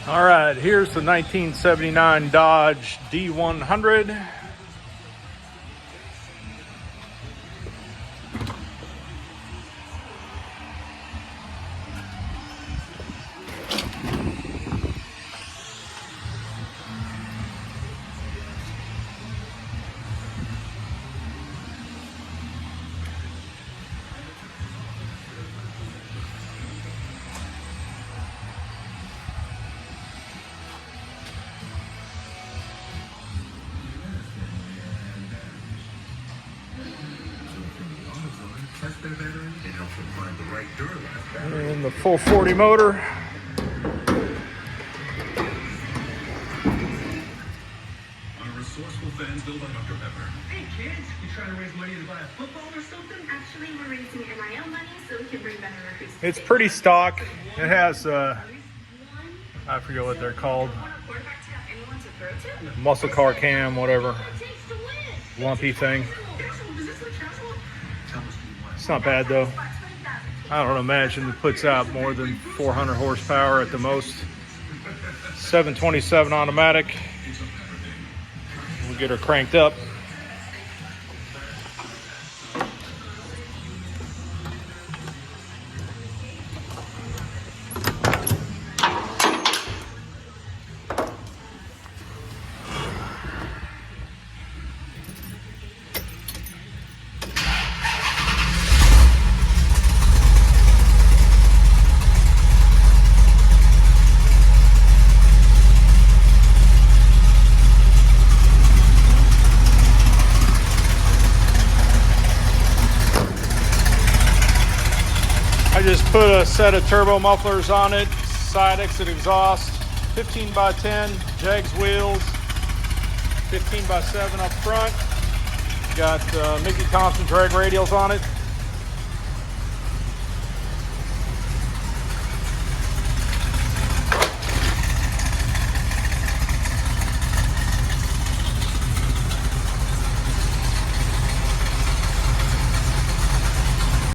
All right, here's the 1979 Dodge D100. And the full 40 motor. On a resourceful fans built by Dr. Pepper. Hey kids, you trying to raise money to buy a football or something? Actually, we're raising NIL money so we can bring better recruits. It's pretty stock. It has, I forget what they're called. Muscle car cam, whatever. Lumpy thing. It's not bad though. I don't imagine it puts out more than 400 horsepower at the most. 727 automatic. We'll get her cranked up. I just put a set of turbo mufflers on it, side exit exhaust, 15x10 Jegs wheels, 15x7 up front. Got Mickey Thompson drag radials on it.